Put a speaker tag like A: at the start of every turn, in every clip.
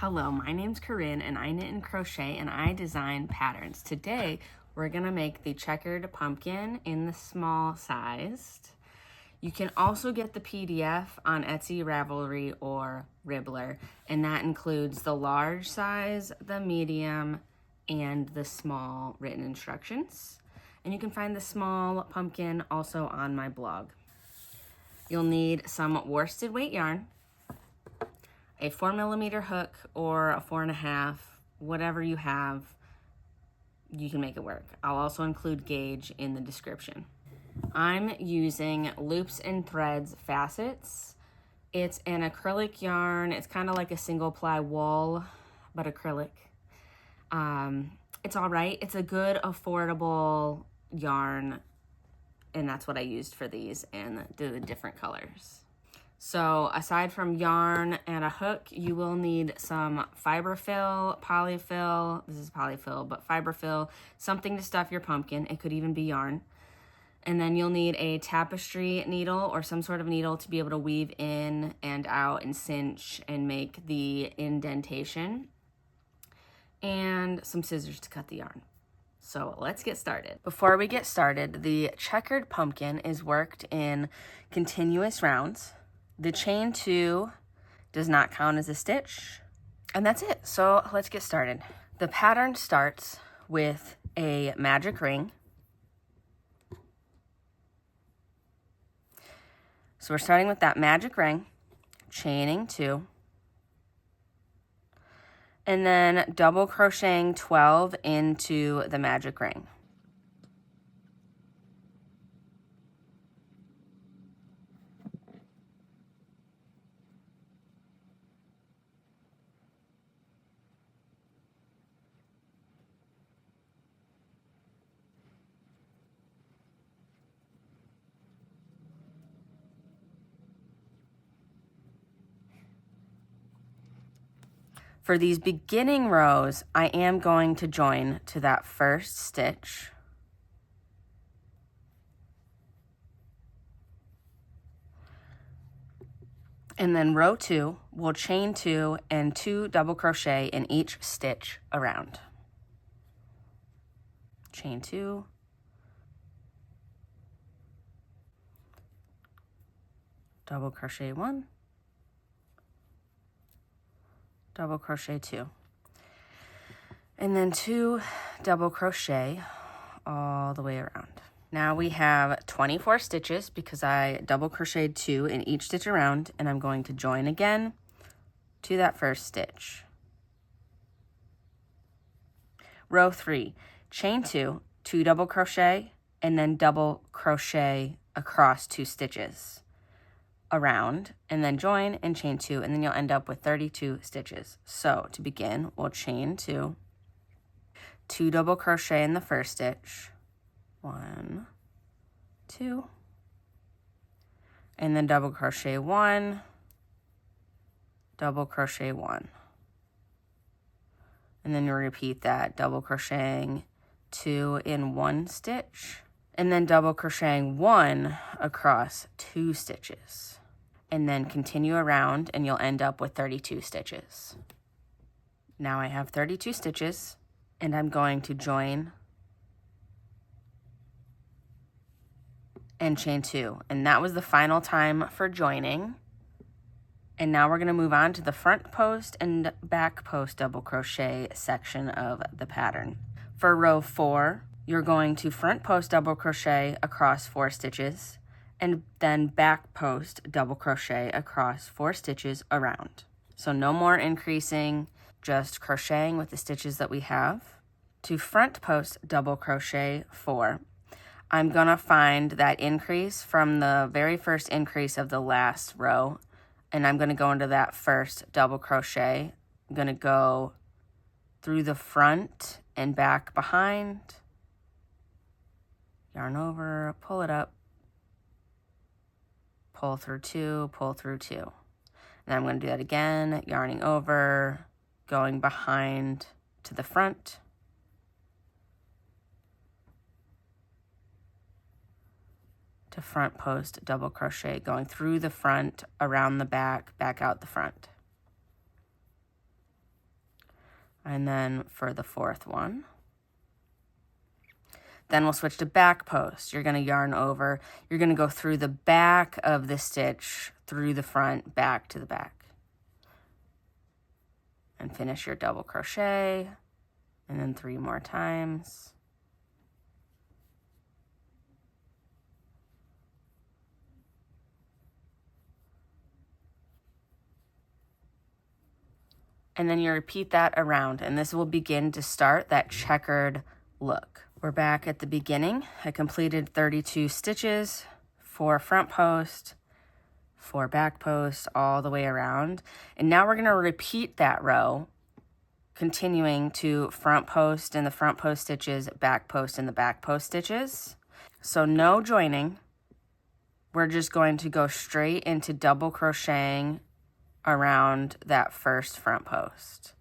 A: Hello, my name's Corinne and I knit and crochet and I design patterns. Today we're gonna make the checkered pumpkin in the small sized. You can also get the PDF on Etsy, Ravelry, or Ribbler, and that includes the large size, the medium, and the small written instructions. And you can find the small pumpkin also on my blog. You'll need some worsted weight yarn, a 4mm hook or a 4.5, whatever you have, you can make it work. I'll also include gauge in the description. I'm using Loops and Threads facets. It's an acrylic yarn. It's kind of like a single ply wool, but acrylic. It's all right. It's a good, affordable yarn, and that's what I used for these and the different colors. So aside from yarn and a hook, you will need some fiberfill, polyfill, this is polyfill, but fiberfill, something to stuff your pumpkin. It could even be yarn. And then you'll need a tapestry needle or some sort of needle to be able to weave in and out and cinch and make the indentation. And some scissors to cut the yarn. So let's get started. Before we get started, the checkered pumpkin is worked in continuous rounds. The chain 2 does not count as a stitch, and that's it. So let's get started. The pattern starts with a magic ring. So we're starting with that magic ring, chaining 2, and then double crocheting 12 into the magic ring. For these beginning rows, I am going to join to that first stitch. And then row 2, we'll chain 2 and 2 double crochet in each stitch around. Chain 2. Double crochet 1. Double crochet 2, and then 2 double crochet all the way around. Now we have 24 stitches because I double crocheted 2 in each stitch around, and I'm going to join again to that first stitch. Row 3, chain 2, 2 double crochet, and then double crochet across 2 stitches around, and then join and chain 2, and then you'll end up with 32 stitches. So to begin, we'll chain 2, 2 double crochet in the first stitch, 1, 2, and then double crochet 1, double crochet 1, and then you'll repeat that, double crocheting 2 in 1 stitch, and then double crocheting 1 across 2 stitches. And then continue around and you'll end up with 32 stitches. Now I have 32 stitches and I'm going to join and chain 2. And that was the final time for joining. And now we're going to move on to the front post and back post double crochet section of the pattern. For row 4, you're going to front post double crochet across 4 stitches, and then back post double crochet across 4 stitches around. So no more increasing, just crocheting with the stitches that we have. To front post double crochet 4, I'm gonna find that increase from the very first increase of the last row, and I'm gonna go into that first double crochet. I'm gonna go through the front and back behind, yarn over, pull it up, pull through 2, pull through 2. And I'm going to do that again, yarning over, going behind to the front, to front post double crochet, going through the front, around the back, back out the front. And then for the fourth one, then we'll switch to back post. You're going to yarn over. You're going to go through the back of the stitch, through the front, back to the back. And finish your double crochet, and then 3 more times. And then you repeat that around, and this will begin to start that checkered look. We're back at the beginning. I completed 32 stitches, 4 front post, 4 back post, all the way around. And now we're going to repeat that row, continuing to front post in the front post stitches, back post in the back post stitches. So no joining. We're just going to go straight into double crocheting around that first front post.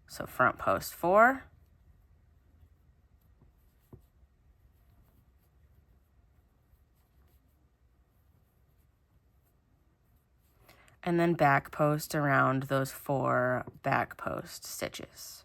A: So front post 4, and then back post around those 4 back post stitches.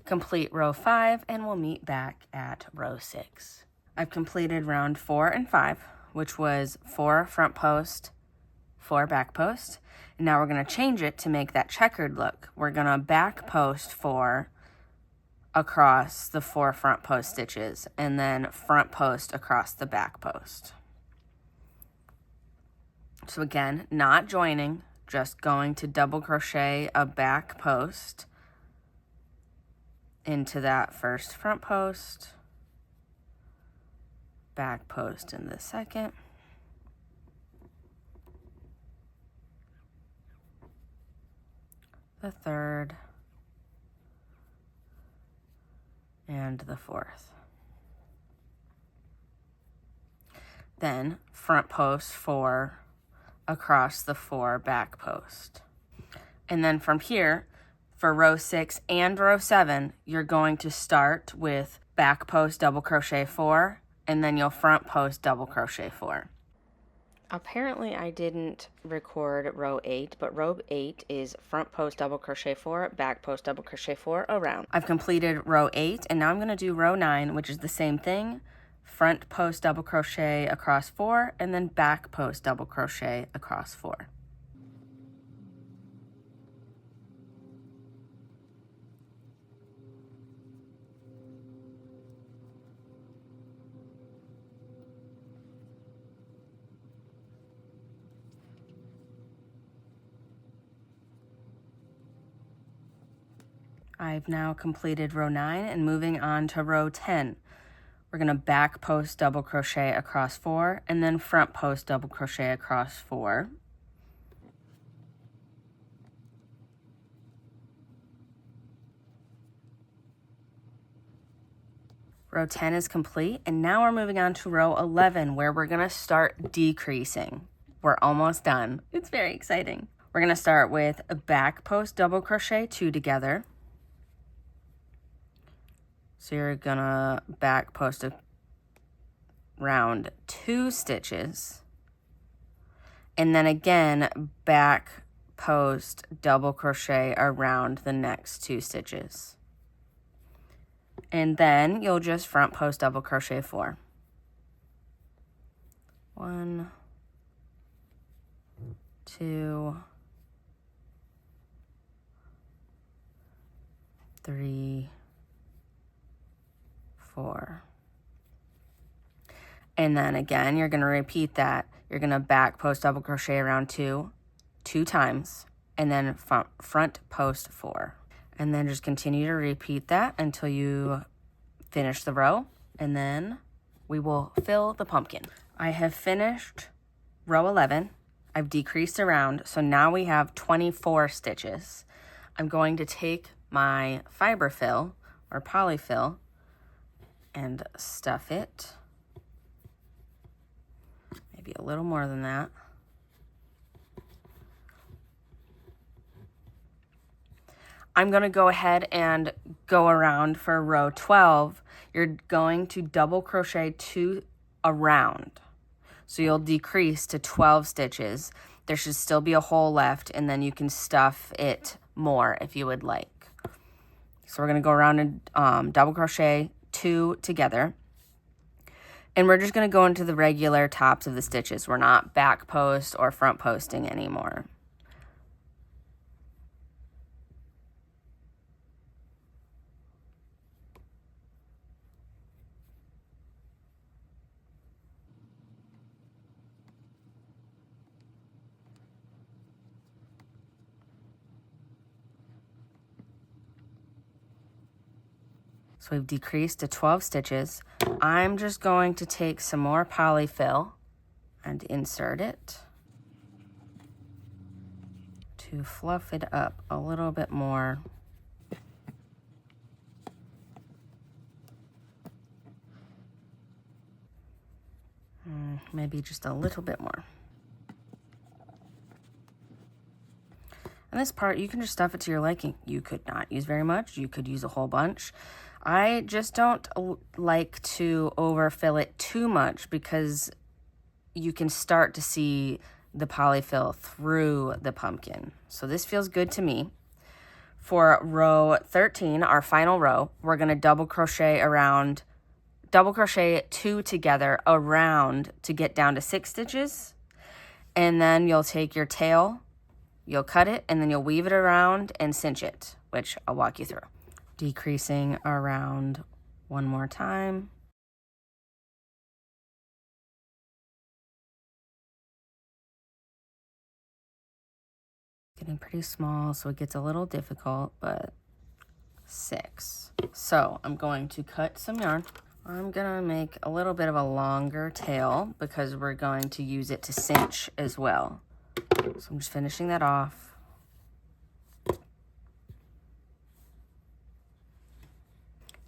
A: Complete row 5, and we'll meet back at row 6. I've completed round 4 and 5, which was 4 front post, 4 back post. And now we're going to change it to make that checkered look. We're going to back post 4 across the 4 front post stitches, and then front post across the back post. So again, not joining, just going to double crochet a back post into that first front post, back post in the second, the third, and the fourth. Then front post 4 across the 4 back post. And then from here, for row 6 and row 7, you're going to start with back post double crochet 4, and then you'll front post double crochet 4. Apparently I didn't record row 8, but row 8 is front post double crochet 4, back post double crochet 4 around. I've completed row 8, and now I'm going to do row 9, which is the same thing. Front post double crochet across 4, and then back post double crochet across 4. I've now completed row 9 and moving on to row 10. We're going to back post double crochet across 4 and then front post double crochet across 4. Row 10 is complete, and now we're moving on to row 11 where we're going to start decreasing. We're almost done. It's very exciting. We're going to start with a back post double crochet 2 together. So you're gonna back post around 2 stitches, and then again back post double crochet around the next 2 stitches. And then you'll just front post double crochet 4. 1, 2, 3, 4. And then again, you're going to repeat that. You're going to back post double crochet around 2 times, and then front post 4. And then just continue to repeat that until you finish the row, and then we will fill the pumpkin. I have finished row 11. I've decreased around, so now we have 24 stitches. I'm going to take my fiber fill or polyfill and stuff it, maybe a little more than that. I'm going to go ahead and go around for row 12. You're going to double crochet 2 around. So you'll decrease to 12 stitches. There should still be a hole left, and then you can stuff it more if you would like. So we're going to go around and double crochet 2 together. And we're just going to go into the regular tops of the stitches. We're not back post or front posting anymore. So we've decreased to 12 stitches. I'm just going to take some more polyfill and insert it to fluff it up a little bit more. Maybe just a little bit more. And this part, you can just stuff it to your liking. You could not use very much. You could use a whole bunch. I just don't like to overfill it too much because you can start to see the polyfill through the pumpkin. So this feels good to me. For row 13, our final row, we're going to double crochet 2 together around to get down to 6 stitches. And then you'll take your tail, you'll cut it, and then you'll weave it around and cinch it, which I'll walk you through. Decreasing around one more time. Getting pretty small, so it gets a little difficult, but 6. So I'm going to cut some yarn. I'm gonna make a little bit of a longer tail because we're going to use it to cinch as well. So I'm just finishing that off.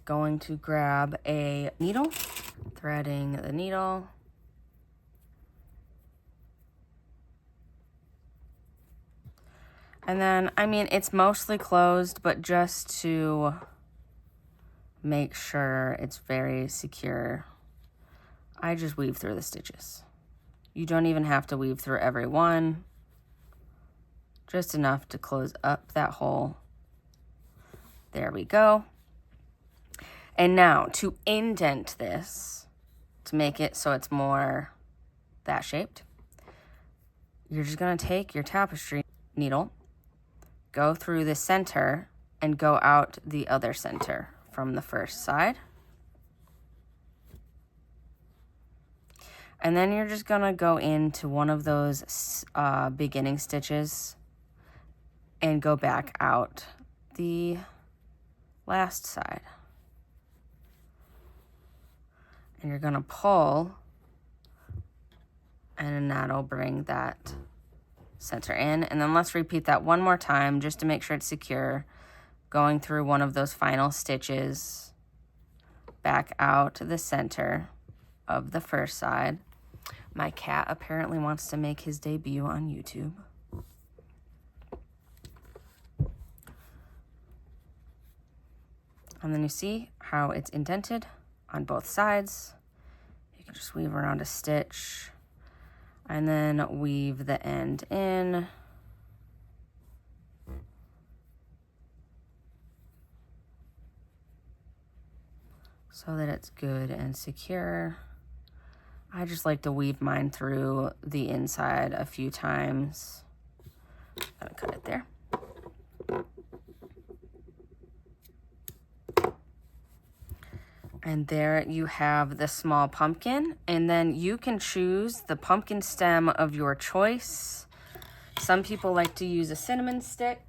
A: Going to grab a needle, threading the needle. And then, I mean, it's mostly closed, but just to make sure it's very secure, I just weave through the stitches. You don't even have to weave through every one, just enough to close up that hole. There we go. And now to indent this, to make it so it's more that shaped, you're just gonna take your tapestry needle, go through the center and go out the other center from the first side. And then you're just gonna go into one of those beginning stitches and go back out the last side. And you're gonna pull, and that'll bring that center in. And then let's repeat that one more time just to make sure it's secure. Going through one of those final stitches, back out the center of the first side. My cat apparently wants to make his debut on YouTube. And then you see how it's indented on both sides. You can just weave around a stitch and then weave the end in. So that it's good and secure. I just like to weave mine through the inside a few times. Gotta cut it there. And there you have the small pumpkin, and then you can choose the pumpkin stem of your choice. Some people like to use a cinnamon stick.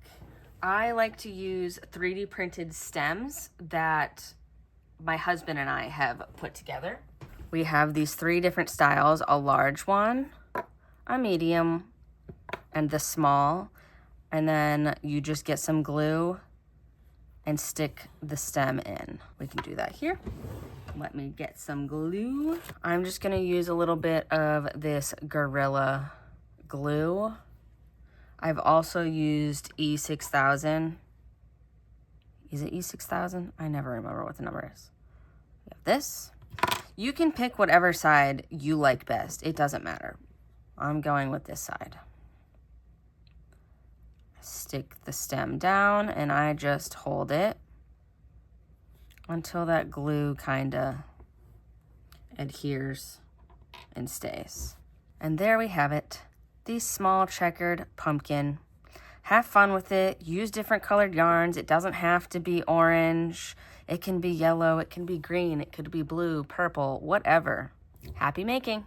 A: I like to use 3D printed stems that my husband and I have put together. We have these 3 different styles, a large one, a medium, and the small. And then you just get some glue and stick the stem in. We can do that here. Let me get some glue. I'm just gonna use a little bit of this Gorilla glue. I've also used E6000 Is it E6000? I never remember what the number is. We have this. You can pick whatever side you like best. It doesn't matter. I'm going with this side. Stick the stem down and I just hold it until that glue kind of adheres and stays. And there we have it. The small checkered pumpkin. Have fun with it. Use different colored yarns. It doesn't have to be orange. It can be yellow. It can be green. It could be blue, purple, whatever. Happy making.